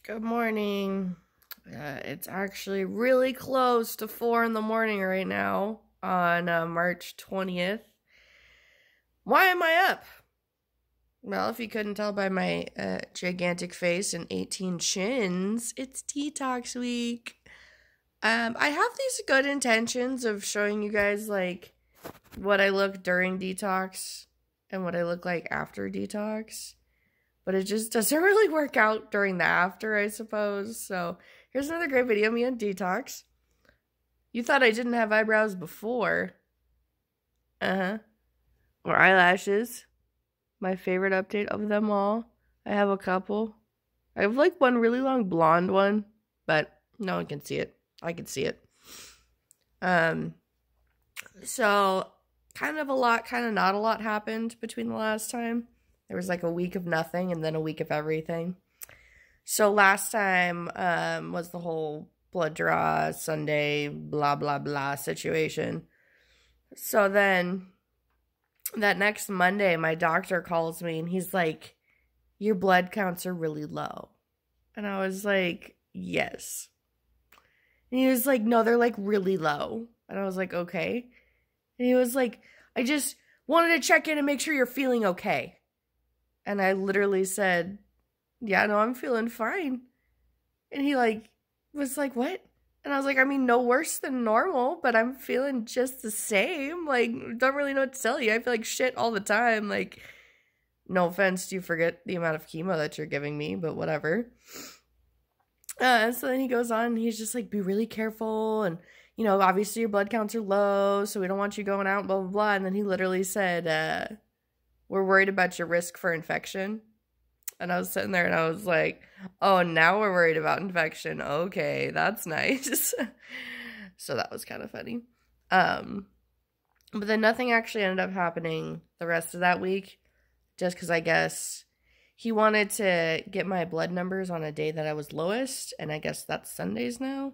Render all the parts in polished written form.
Good morning. It's actually really close to 4 in the morning right now on March 20th. Why am I up? Well, if you couldn't tell by my gigantic face and 18 chins, it's detox week. I have these good intentions of showing you guys like what I look during detox and what I look like after detox. But it just doesn't really work out during the after, I suppose. So here's another great video of me on detox. You thought I didn't have eyebrows before. Or eyelashes. My favorite update of them all. I have a couple. I have like one really long blonde one, but no one can see it. I can see it. So kind of a lot, kind of not a lot happened between the last time. There was like a week of nothing and then a week of everything. So last time was the whole blood draw, Sunday, blah, blah, blah situation. So then that next Monday, my doctor calls me and he's like, your blood counts are really low. And I was like, yes. And he was like, no, they're like really low. And I was like, okay. And he was like, I just wanted to check in and make sure you're feeling okay. And I literally said, yeah, no, I'm feeling fine. And he was like, what? And I was like, I mean, no worse than normal, but I'm feeling just the same. Like, don't really know what to tell you. I feel like shit all the time. Like, no offense, do you forget the amount of chemo that you're giving me, but whatever. So then he goes on and he's just like, be really careful. And, you know, obviously your blood counts are low, so we don't want you going out, blah, blah, blah. And then he literally said, we're worried about your risk for infection. And I was sitting there and I was like, oh, now we're worried about infection. Okay, that's nice. So that was kind of funny. But then nothing actually ended up happening the rest of that week. Just because I guess he wanted to get my blood numbers on a day that I was lowest. And I guess that's Sundays now.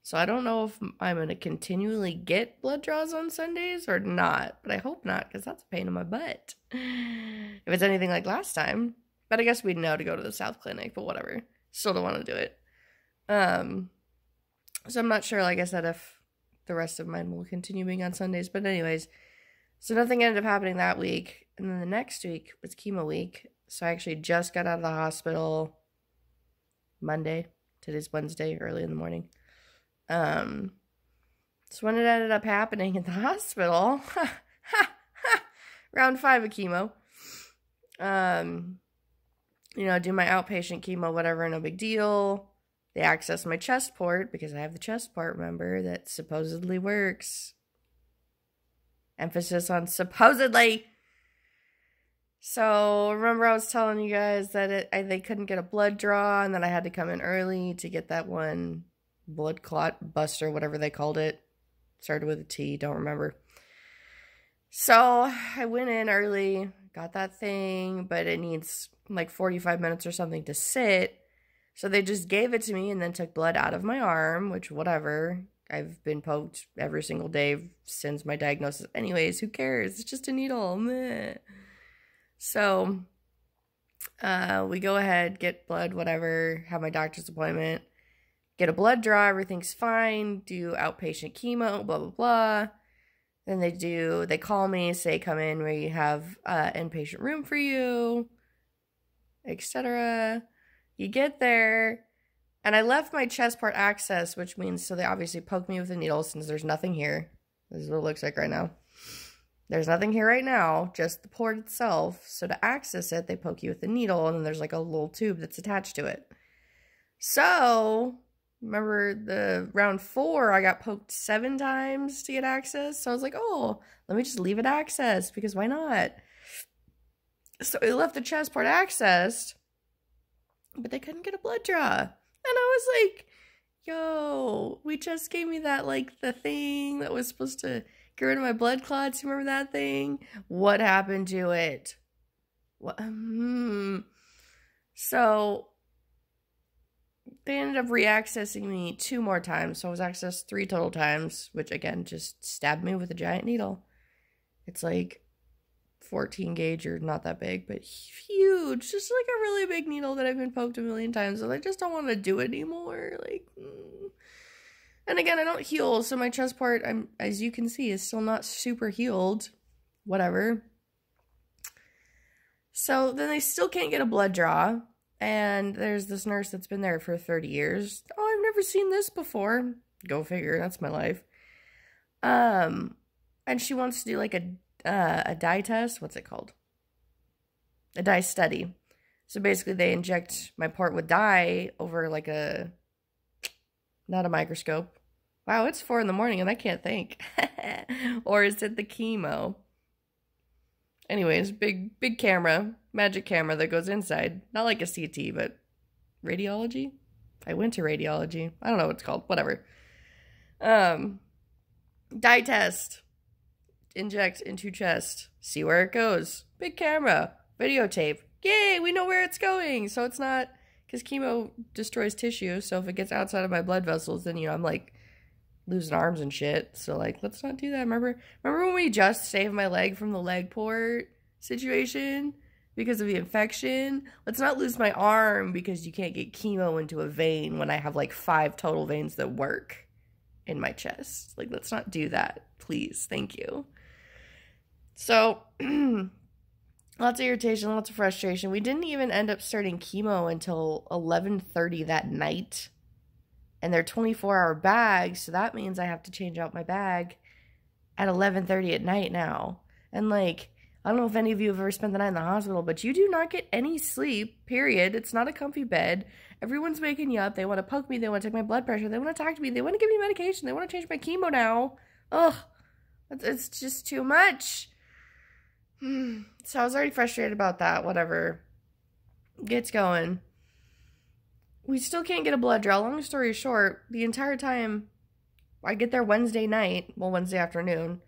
So I don't know if I'm going to continually get blood draws on Sundays or not. But I hope not, because that's a pain in my butt. If it's anything like last time. But I guess we'd know to go to the South Clinic, but whatever. Still don't want to do it. So I'm not sure, like I said, if the rest of mine will continue being on Sundays. But anyways, so nothing ended up happening that week. And then the next week was chemo week. So I actually just got out of the hospital Monday. Today's Wednesday, early in the morning. So when it ended up happening in the hospital, round 5 of chemo, you know, do my outpatient chemo, whatever, no big deal. They access my chest port because I have the chest port, remember, that supposedly works. Emphasis on supposedly. So remember I was telling you guys that they couldn't get a blood draw and that I had to come in early to get that one blood clot buster, whatever they called it. Started with a T, don't remember. So I went in early, got that thing, but it needs like 45 minutes or something to sit. So they just gave it to me and then took blood out of my arm, which whatever. I've been poked every single day since my diagnosis. Anyways, who cares? It's just a needle. Meh. So we go ahead, get blood, whatever, have my doctor's appointment, get a blood draw, everything's fine, do outpatient chemo, blah, blah, blah. Then they call me, say, come in, we have inpatient room for you, etc. You get there, and I left my chest part access, which means, so they obviously poked me with a needle since there's nothing here. This is what it looks like right now. There's nothing here right now, just the port itself. So to access it, they poke you with a needle, and then there's like a little tube that's attached to it. So remember the round 4, I got poked 7 times to get access. So I was like, oh, let me just leave it accessed because why not? So I left the chest part accessed, but they couldn't get a blood draw. And I was like, yo, we just gave me that, like, the thing that was supposed to get rid of my blood clots. You remember that thing? What happened to it? What? So they ended up re-accessing me 2 more times. So I was accessed 3 total times, which again just stabbed me with a giant needle. It's like 14 gauge, or not that big, but huge. Just like a really big needle that I've been poked a million times, so I just don't want to do it anymore. Like, and again, I don't heal, so my chest part, as you can see, is still not super healed. Whatever. So then they still can't get a blood draw, and there's this nurse that's been there for 30 years. Oh, I've never seen this before. Go figure, that's my life. And she wants to do like a dye test. What's it called? A dye study. So basically they inject my part with dye over like not a microscope. Wow, it's 4 in the morning and I can't think. Or is it the chemo? Anyways, big camera, magic camera that goes inside. Not like a CT, but radiology? I went to radiology. I don't know what it's called. Whatever. Dye test. Inject into chest. See where it goes. Big camera. Videotape. Yay, we know where it's going. So it's not, because chemo destroys tissue. So if it gets outside of my blood vessels, then, I'm like losing arms and shit. So like, let's not do that. Remember when we just saved my leg from the leg port situation because of the infection? Let's not lose my arm because you can't get chemo into a vein when I have like 5 total veins that work in my chest. Like, let's not do that, please. Thank you. So lots of irritation, lots of frustration. We didn't even end up starting chemo until 11:30 that night. And they're 24-hour bags, so that means I have to change out my bag at 11:30 at night now. And like, I don't know if any of you have ever spent the night in the hospital, but you do not get any sleep, period. It's not a comfy bed. Everyone's waking you up. They want to poke me. They want to take my blood pressure. They want to talk to me. They want to give me medication. They want to change my chemo now. Ugh, it's just too much. So I was already frustrated about that. Whatever. Gets going. We still can't get a blood draw. Long story short, the entire time I get there Wednesday night, well, Wednesday afternoon,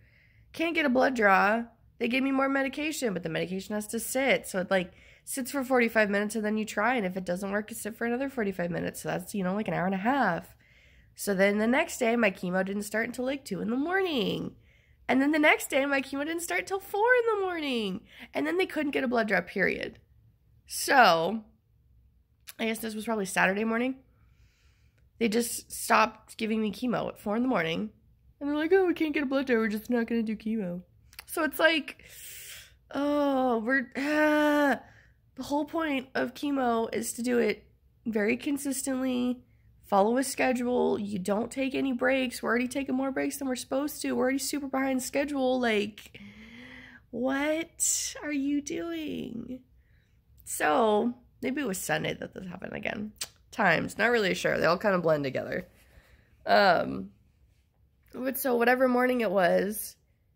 can't get a blood draw. They gave me more medication, but the medication has to sit. So it like sits for 45 minutes and then you try. And if it doesn't work, you sit for another 45 minutes. So that's, like an hour and a half. So then the next day, my chemo didn't start until like 2 in the morning. And then the next day, my chemo didn't start till 4 in the morning. And then they couldn't get a blood draw, period. So I guess this was probably Saturday morning. They just stopped giving me chemo at 4 in the morning. And they're like, oh, we can't get a blood draw. We're just not going to do chemo. So it's like, oh, the whole point of chemo is to do it very consistently, follow a schedule. You don't take any breaks. We're already taking more breaks than we're supposed to. We're already super behind schedule. Like, what are you doing? So maybe it was Sunday that this happened again. Times, not really sure. They all kind of blend together. But so whatever morning it was,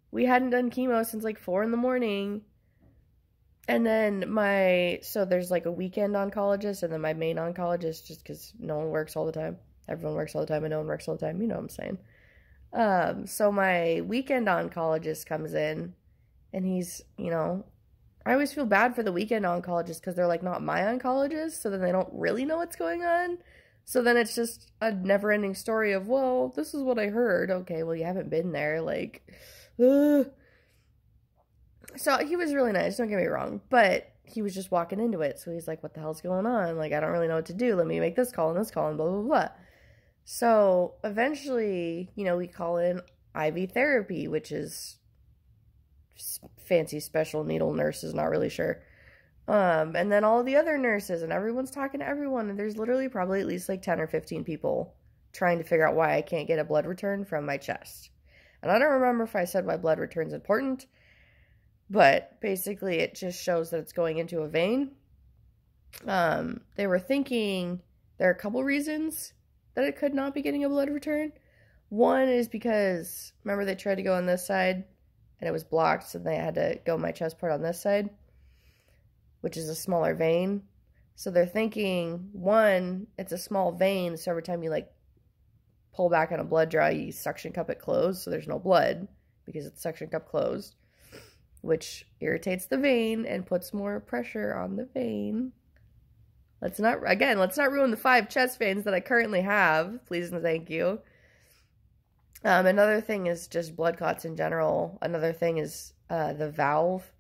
we hadn't done chemo since like 4 in the morning. And then so there's like a weekend oncologist and then my main oncologist, just because no one works all the time. Everyone works all the time and no one works all the time. You know what I'm saying? So my weekend oncologist comes in and he's, I always feel bad for the weekend oncologist because they're like not my oncologist. So then they don't really know what's going on. So then it's just a never-ending story of, well, this is what I heard. Okay, well, you haven't been there. Like, So he was really nice, don't get me wrong, but he was just walking into it. So he's like, what the hell's going on? Like, I don't really know what to do. Let me make this call and blah, blah, blah. So eventually, we call in IV therapy, which is fancy special needle nurses, not really sure. And then all the other nurses and everyone's talking to everyone. And there's literally probably at least like 10 or 15 people trying to figure out why I can't get a blood return from my chest. And I don't remember if I said why blood return's important, but basically it just shows that it's going into a vein. They were thinking there are a couple reasons that it could not be getting a blood return. One is because, remember they tried to go on this side and it was blocked, so they had to go my chest part on this side, which is a smaller vein. So they're thinking, one, it's a small vein, so every time you like pull back on a blood draw, you suction cup it closed, so there's no blood because it's suction cup closed, which irritates the vein and puts more pressure on the vein. Let's not ruin the 5 chest veins that I currently have, please and thank you. Another thing is just blood clots in general. Another thing is the valve.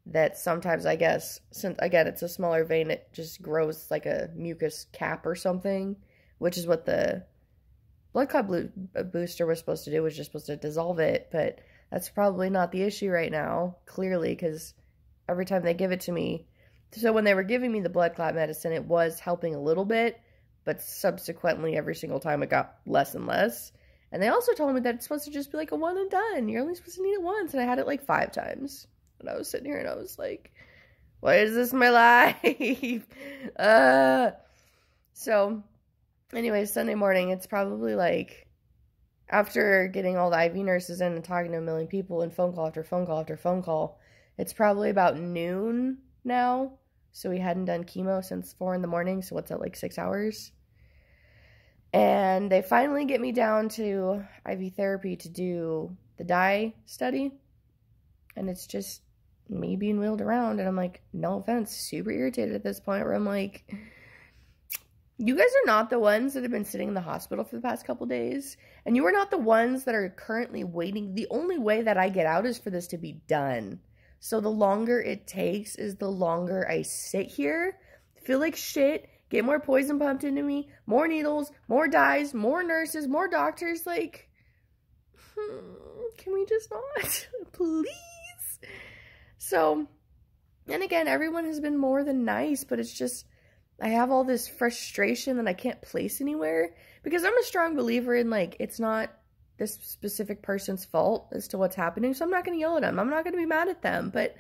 that sometimes, I guess, since, again, it's a smaller vein, it just grows like a mucus cap or something, which is what the blood clot booster was supposed to do, was just supposed to dissolve it, but that's probably not the issue right now, clearly, because every time they give it to me, so when they were giving me the blood clot medicine, it was helping a little bit, but subsequently every single time it got less and less. And they also told me that it's supposed to just be like a one and done. You're only supposed to need it once, and I had it like 5 times. And I was sitting here and I was like, why is this my life? So anyways, Sunday morning, it's probably like, after getting all the IV nurses in and talking to a million people and phone call after phone call after phone call, it's probably about noon now. So we hadn't done chemo since 4 in the morning. So what's that, like 6 hours? And they finally get me down to IV therapy to do the dye study. And it's just me being wheeled around. And I'm like, no offense, super irritated at this point where I'm like, you guys are not the ones that have been sitting in the hospital for the past couple days. And you are not the ones that are currently waiting. The only way that I get out is for this to be done. So the longer it takes is the longer I sit here, feel like shit, get more poison pumped into me, more needles, more dyes, more nurses, more doctors. Like, can we just not? Please? So, and again, everyone has been more than nice, but it's just, I have all this frustration that I can't place anywhere, because I'm a strong believer in, like, it's not this specific person's fault as to what's happening, so I'm not going to yell at them. I'm not going to be mad at them, but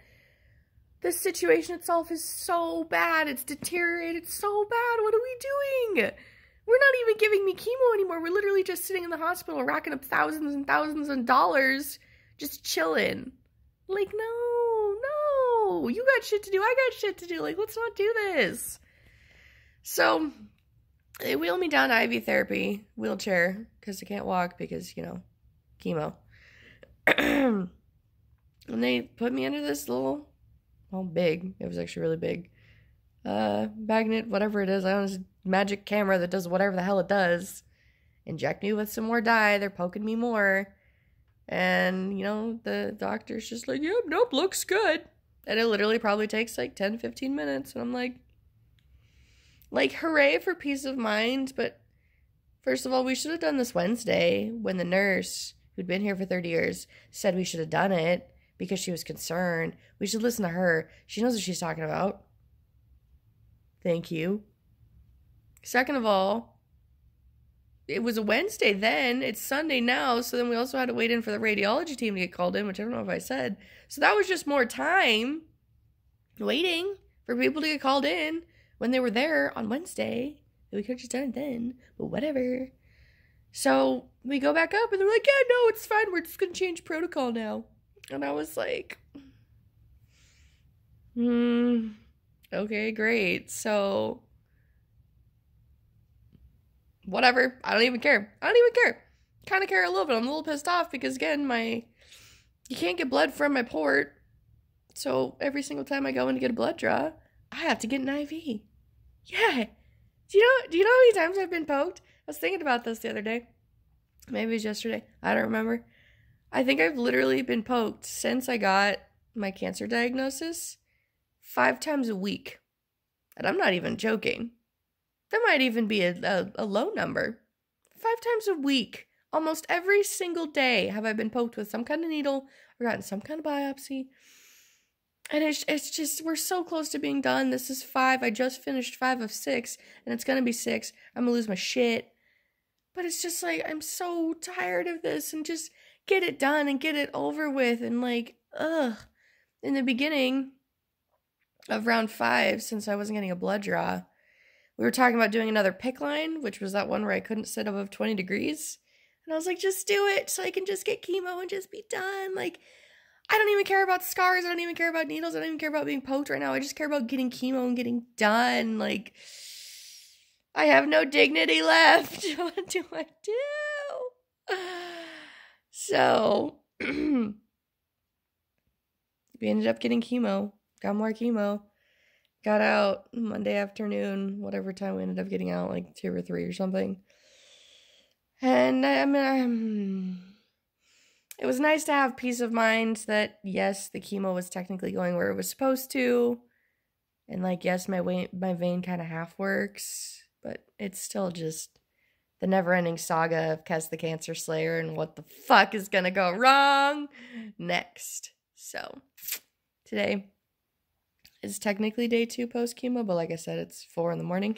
the situation itself is so bad. It's deteriorated so bad. What are we doing? We're not even giving me chemo anymore. We're literally just sitting in the hospital racking up thousands and thousands of dollars just chilling. Like, no. You got shit to do. I got shit to do. Like, let's not do this. So they wheel me down to IV therapy, wheelchair, because I can't walk because, you know, chemo. And they put me under this little, well, big, it was actually really big, magnet, whatever it is. I don't know, it's a magic camera that does whatever the hell it does. Inject me with some more dye. They're poking me more. And, you know, the doctor's just like, yep, nope, looks good. And it literally probably takes like 10, 15 minutes. And I'm like, hooray for peace of mind, but first of all, we should have done this Wednesday when the nurse, who'd been here for 30 years, said we should have done it because she was concerned. We should listen to her. She knows what she's talking about. Thank you. Second of all, it was a Wednesday then. It's Sunday now, so then we also had to wait in for the radiology team to get called in, which I don't know if I said. So that was just more time waiting for people to get called in when they were there on Wednesday. We could have just done it then, but whatever. So we go back up and they're like, yeah, no, it's fine. We're just going to change protocol now. And I was like, okay, great. So whatever. I don't even care. Kind of care a little bit. I'm a little pissed off because, again, you can't get blood from my port. So every single time I go in to get a blood draw, I have to get an IV. Yeah. Do you know how many times I've been poked? I was thinking about this the other day. Maybe it was yesterday. I don't remember. I think I've literally been poked since I got my cancer diagnosis 5 times a week. And I'm not even joking. That might even be a low number. 5 times a week. Almost every single day have I been poked with some kind of needle or gotten some kind of biopsy. And it's just, we're so close to being done. This is 5. I just finished 5 of 6. And it's going to be 6. I'm going to lose my shit. But it's just like, I'm so tired of this. And just get it done and get it over with. And like, ugh. In the beginning of round 5, since I wasn't getting a blood draw, we were talking about doing another PICC line, which was that one where I couldn't sit above 20 degrees. And I was like, just do it so I can just get chemo and just be done. Like, I don't even care about scars. I don't even care about needles. I don't even care about being poked right now. I just care about getting chemo and getting done. Like, I have no dignity left. What do I do? So, we ended up getting chemo. Got more chemo. Got out Monday afternoon, whatever time we ended up getting out, like 2 or 3 or something. And I mean, it was nice to have peace of mind that, yes, the chemo was technically going where it was supposed to. And, like, yes, my vein kind of half works. But it's still just the never-ending saga of Kess the Cancer Slayer and what the fuck is gonna go wrong next. So, today is technically day 2 post-chemo, but like I said, it's 4 in the morning.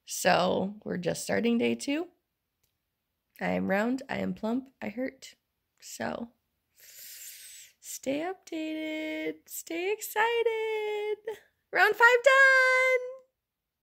So, we're just starting day 2. I am round, I am plump, I hurt. So, stay updated, stay excited. Round 5 done!